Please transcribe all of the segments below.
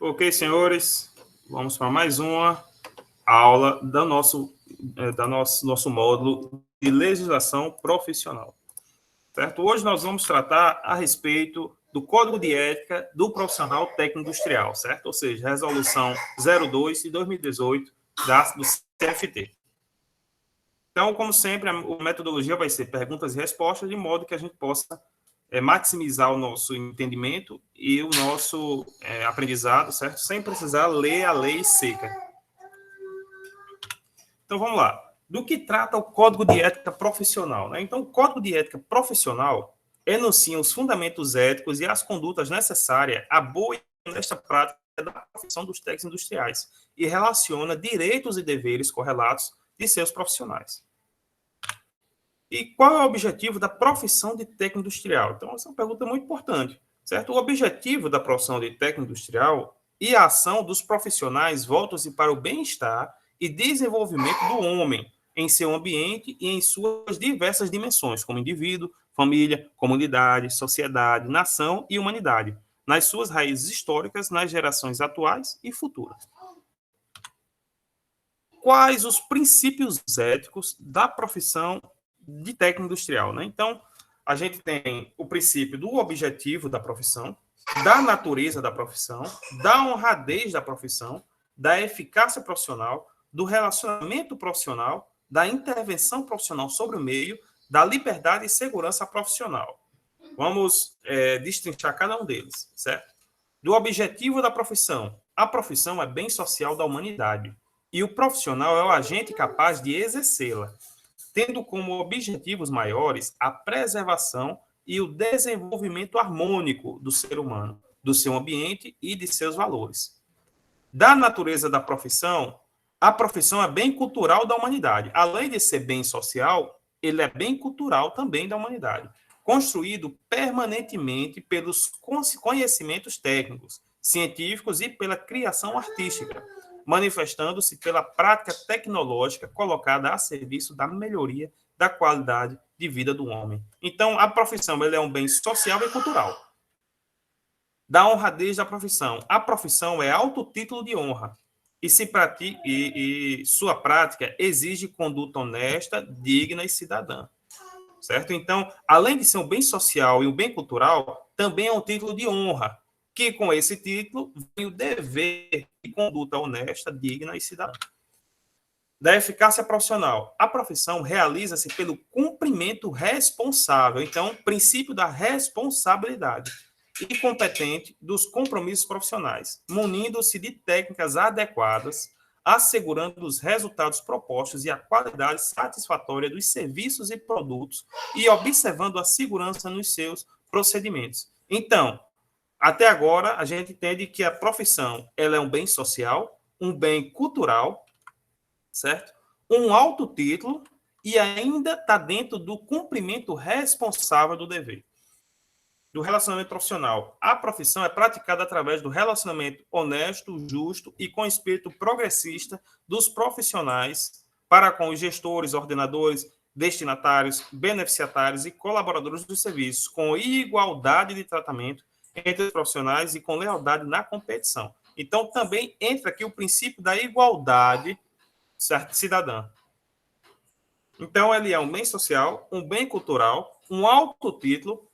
Ok, senhores, vamos para mais uma aula do nosso módulo de legislação profissional. Certo? Hoje nós vamos tratar a respeito do Código de Ética do Profissional Técnico Industrial, certo? Ou seja, Resolução 02 de 2018 do CFT. Então, como sempre, a metodologia vai ser perguntas e respostas, de modo que a gente possa maximizar o nosso entendimento e o nosso aprendizado, certo? Sem precisar ler a lei seca. Então, vamos lá. Do que trata o Código de Ética Profissional? Né? Então, o Código de Ética Profissional enuncia os fundamentos éticos e as condutas necessárias à boa e honesta prática da profissão dos técnicos industriais e relaciona direitos e deveres correlatos de seus profissionais. E qual é o objetivo da profissão de técnico industrial? Então, essa é uma pergunta muito importante, certo? O objetivo da profissão de técnico industrial e a ação dos profissionais voltam-se para o bem-estar e desenvolvimento do homem em seu ambiente e em suas diversas dimensões, como indivíduo, família, comunidade, sociedade, nação e humanidade, nas suas raízes históricas, nas gerações atuais e futuras. Quais os princípios éticos da profissão de técnico industrial, né? Então, a gente tem o princípio do objetivo da profissão, da natureza da profissão, da honradez da profissão, da eficácia profissional, do relacionamento profissional, da intervenção profissional sobre o meio, da liberdade e segurança profissional. Vamos destrinchar cada um deles, certo? Do objetivo da profissão. A profissão é bem social da humanidade e o profissional é o agente capaz de exercê-la, tendo como objetivos maiores a preservação e o desenvolvimento harmônico do ser humano, do seu ambiente e de seus valores. Da natureza da profissão, a profissão é bem cultural da humanidade. Além de ser bem social, ele é bem cultural também da humanidade, construído permanentemente pelos conhecimentos técnicos, científicos e pela criação artística, manifestando-se pela prática tecnológica colocada a serviço da melhoria da qualidade de vida do homem. Então, a profissão ela é um bem social e cultural. Da honradez da profissão. A profissão é alto título de honra e sua prática exige conduta honesta, digna e cidadã. Certo? Então, além de ser um bem social e um bem cultural, também é um título de honra, que com esse título vem o dever de conduta honesta, digna e cidadã. Da eficácia profissional. A profissão realiza-se pelo cumprimento responsável, então, princípio da responsabilidade e competente dos compromissos profissionais, munindo-se de técnicas adequadas, assegurando os resultados propostos e a qualidade satisfatória dos serviços e produtos e observando a segurança nos seus procedimentos. Então, até agora, a gente entende que a profissão ela é um bem social, um bem cultural, certo? Um alto título e ainda está dentro do cumprimento responsável do dever. Do relacionamento profissional. A profissão é praticada através do relacionamento honesto, justo e com espírito progressista dos profissionais para com os gestores, ordenadores, destinatários, beneficiatários e colaboradores dos serviços, com igualdade de tratamento entre os profissionais e com lealdade na competição. Então, também entra aqui o princípio da igualdade cidadã. Então, ele é um bem social, um bem cultural, um alto título,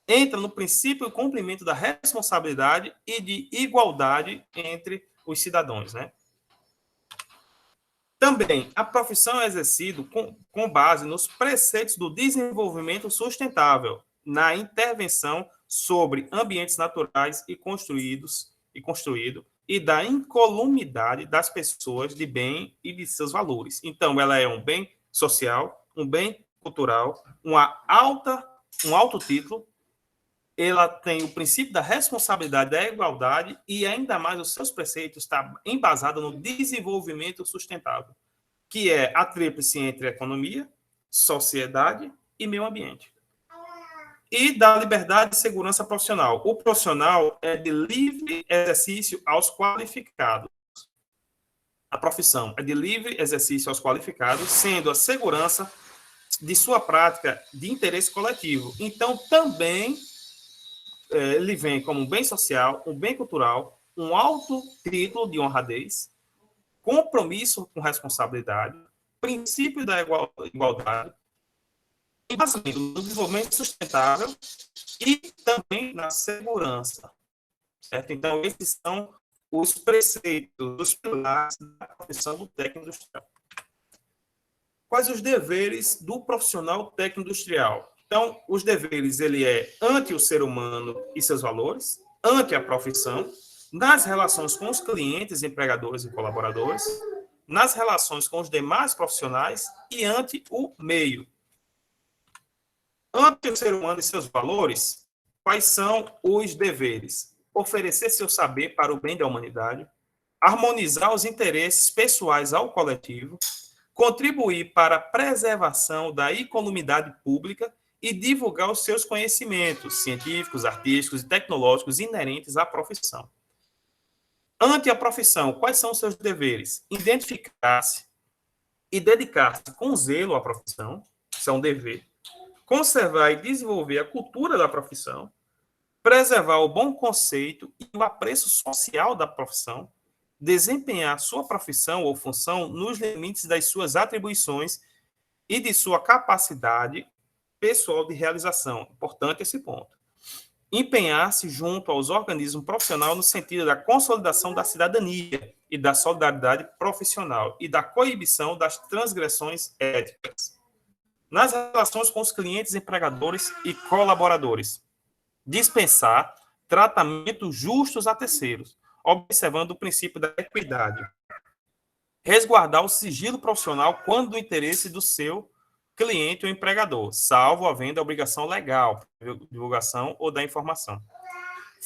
entra no princípio e cumprimento da responsabilidade e de igualdade entre os cidadãos, né? Também, a profissão é exercida com base nos preceitos do desenvolvimento sustentável, na intervenção sobre ambientes naturais e construído, e da incolumidade das pessoas de bem e de seus valores. Então, ela é um bem social, um bem cultural, um alto título, ela tem o princípio da responsabilidade, da igualdade e ainda mais os seus preceitos estão embasados no desenvolvimento sustentável, que é a tríplice entre economia, sociedade e meio ambiente. E da liberdade e segurança profissional. O profissional é de livre exercício aos qualificados. A profissão é de livre exercício aos qualificados, sendo a segurança de sua prática de interesse coletivo. Então, também ele vem como um bem social, um bem cultural, um alto título de honradez, compromisso com responsabilidade, princípio da igualdade, embasamento no desenvolvimento sustentável e também na segurança. Certo? Então, esses são os preceitos, os pilares da profissão do técnico industrial. Quais os deveres do profissional técnico industrial? Então, os deveres, ele é ante o ser humano e seus valores, ante a profissão, nas relações com os clientes, empregadores e colaboradores, nas relações com os demais profissionais e ante o meio. Ante o ser humano e seus valores, quais são os deveres? Oferecer seu saber para o bem da humanidade, harmonizar os interesses pessoais ao coletivo, contribuir para a preservação da economidade pública e divulgar os seus conhecimentos científicos, artísticos e tecnológicos inerentes à profissão. Ante a profissão, quais são os seus deveres? Identificar-se e dedicar-se com zelo à profissão, isso é um dever. Conservar e desenvolver a cultura da profissão, preservar o bom conceito e o apreço social da profissão, desempenhar sua profissão ou função nos limites das suas atribuições e de sua capacidade pessoal de realização. Importante esse ponto. Empenhar-se junto aos organismos profissionais no sentido da consolidação da cidadania e da solidariedade profissional e da coibição das transgressões éticas. Nas relações com os clientes, empregadores e colaboradores. Dispensar tratamentos justos a terceiros, observando o princípio da equidade. Resguardar o sigilo profissional quando do interesse do seu cliente ou empregador, salvo havendo a obrigação legal, divulgação ou da informação.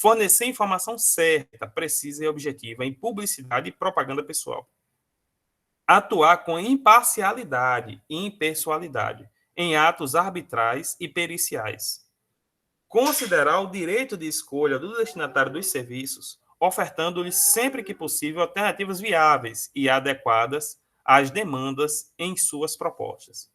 Fornecer informação certa, precisa e objetiva em publicidade e propaganda pessoal. Atuar com imparcialidade e impessoalidade em atos arbitrais e periciais. Considerar o direito de escolha do destinatário dos serviços, ofertando-lhe sempre que possível alternativas viáveis e adequadas às demandas em suas propostas.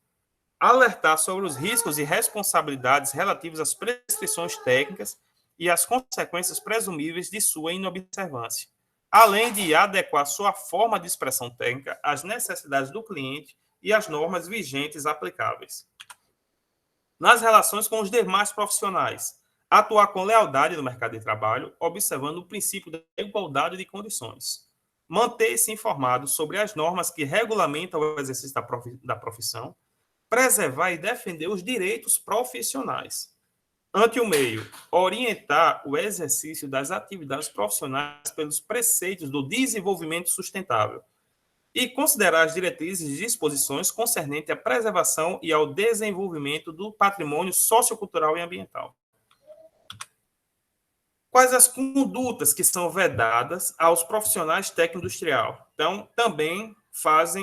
Alertar sobre os riscos e responsabilidades relativos às prescrições técnicas e às consequências presumíveis de sua inobservância, além de adequar sua forma de expressão técnica às necessidades do cliente e às normas vigentes aplicáveis. Nas relações com os demais profissionais, atuar com lealdade no mercado de trabalho, observando o princípio da igualdade de condições. Manter-se informado sobre as normas que regulamentam o exercício da profissão, preservar e defender os direitos profissionais. Ante o meio, orientar o exercício das atividades profissionais pelos preceitos do desenvolvimento sustentável e considerar as diretrizes e disposições concernentes à preservação e ao desenvolvimento do patrimônio sociocultural e ambiental. Quais as condutas que são vedadas aos profissionais técnico-industrial? Então, também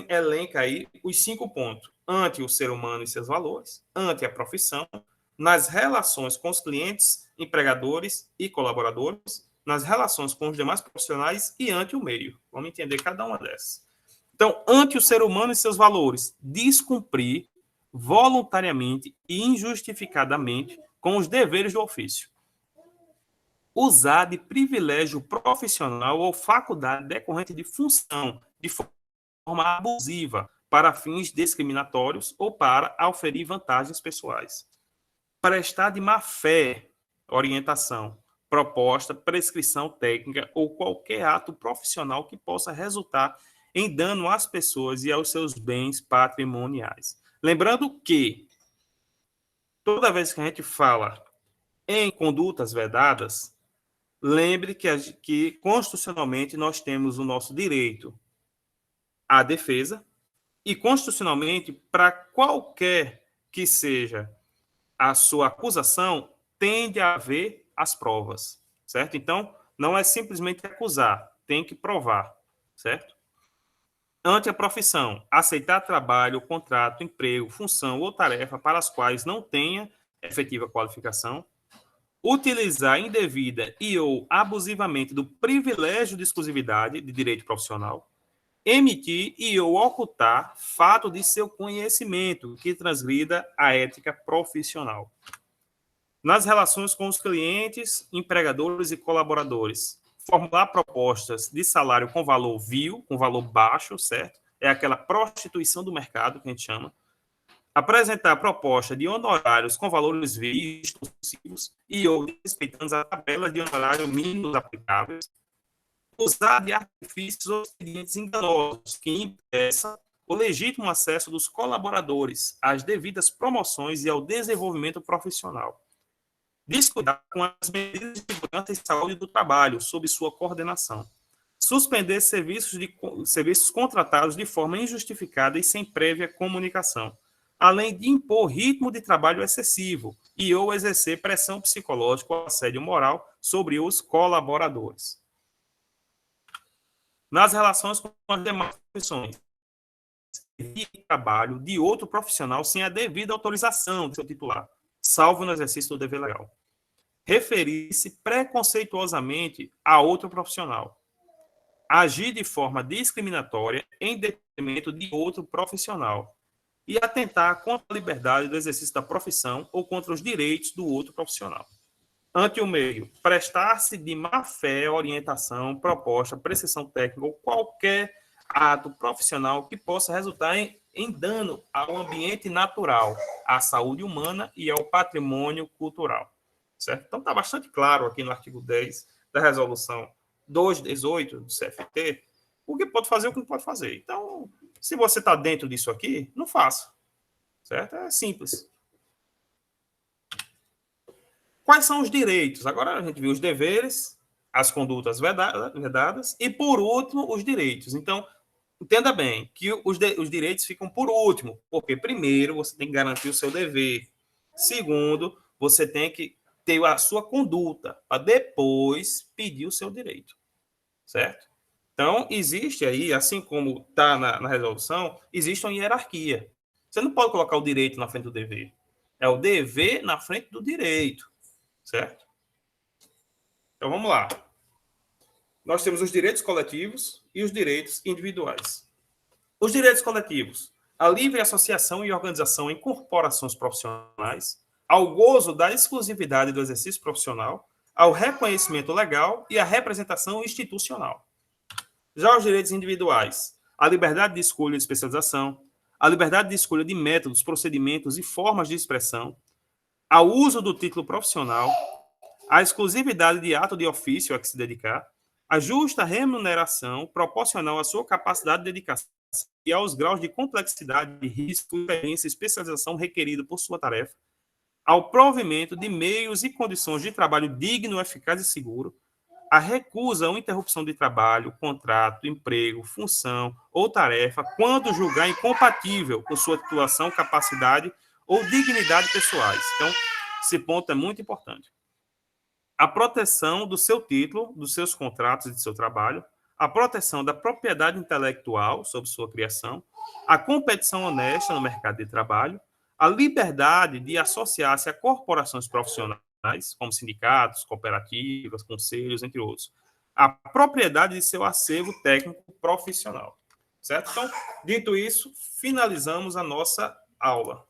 elenca aí os 5 pontos. Ante o ser humano e seus valores, ante a profissão, nas relações com os clientes, empregadores e colaboradores, nas relações com os demais profissionais e ante o meio. Vamos entender cada uma dessas. Então, ante o ser humano e seus valores, descumprir voluntariamente e injustificadamente com os deveres do ofício. Usar de privilégio profissional ou faculdade decorrente de função de forma abusiva para fins discriminatórios ou para auferir vantagens pessoais. Prestar de má-fé orientação, proposta, prescrição técnica ou qualquer ato profissional que possa resultar em dano às pessoas e aos seus bens patrimoniais. Lembrando que, toda vez que a gente fala em condutas vedadas, lembre que constitucionalmente nós temos o nosso direito à defesa e constitucionalmente, para qualquer que seja a sua acusação, tende a haver as provas, certo? Então, não é simplesmente acusar, tem que provar, certo? Ante a profissão, aceitar trabalho, contrato, emprego, função ou tarefa para as quais não tenha efetiva qualificação, utilizar indevida e ou abusivamente do privilégio de exclusividade de direito profissional, emitir e ou ocultar fato de seu conhecimento que transgrida a ética profissional. Nas relações com os clientes, empregadores e colaboradores, formular propostas de salário com valor vil, com valor baixo, certo? É aquela prostituição do mercado que a gente chama. Apresentar proposta de honorários com valores vistos e ou respeitando a tabela de honorário mínimos aplicáveis. Usar de artifícios ou expedientes enganosos que impeçam o legítimo acesso dos colaboradores às devidas promoções e ao desenvolvimento profissional. Descuidar com as medidas de segurança e saúde do trabalho sob sua coordenação. Suspender serviços contratados de forma injustificada e sem prévia comunicação, além de impor ritmo de trabalho excessivo e ou exercer pressão psicológica ou assédio moral sobre os colaboradores. Nas relações com as demais profissões, de trabalho de outro profissional sem a devida autorização do seu titular, salvo no exercício do dever legal. Referir-se preconceituosamente a outro profissional. Agir de forma discriminatória em detrimento de outro profissional. E atentar contra a liberdade do exercício da profissão ou contra os direitos do outro profissional. Ante o meio, prestar-se de má-fé, orientação, proposta, prescrição técnica ou qualquer ato profissional que possa resultar em dano ao ambiente natural, à saúde humana e ao patrimônio cultural. Certo? Então, está bastante claro aqui no artigo 10 da resolução 218 do CFT o que pode fazer e o que não pode fazer. Então, se você está dentro disso aqui, não faça. Certo? É simples. Quais são os direitos? Agora a gente viu os deveres, as condutas vedadas e, por último, os direitos. Então, entenda bem que os direitos ficam por último, porque, primeiro, você tem que garantir o seu dever. Segundo, você tem que ter a sua conduta para depois pedir o seu direito. Certo? Então, existe aí, assim como está na resolução, existe uma hierarquia. Você não pode colocar o direito na frente do dever. É o dever na frente do direito. Certo? Então, vamos lá. Nós temos os direitos coletivos e os direitos individuais. Os direitos coletivos: a livre associação e organização em corporações profissionais, ao gozo da exclusividade do exercício profissional, ao reconhecimento legal e à representação institucional. Já os direitos individuais: a liberdade de escolha e especialização, a liberdade de escolha de métodos, procedimentos e formas de expressão, ao uso do título profissional, a exclusividade de ato de ofício a que se dedicar, a justa remuneração proporcional à sua capacidade de dedicação e aos graus de complexidade, risco, experiência e especialização requerido por sua tarefa, ao provimento de meios e condições de trabalho digno, eficaz e seguro, a recusa ou interrupção de trabalho, contrato, emprego, função ou tarefa, quando julgar incompatível com sua titulação, capacidade ou dignidade pessoais. Então, esse ponto é muito importante. A proteção do seu título, dos seus contratos e do seu trabalho, a proteção da propriedade intelectual sobre sua criação, a competição honesta no mercado de trabalho, a liberdade de associar-se a corporações profissionais, como sindicatos, cooperativas, conselhos, entre outros, a propriedade de seu acervo técnico profissional. Certo? Então, dito isso, finalizamos a nossa aula.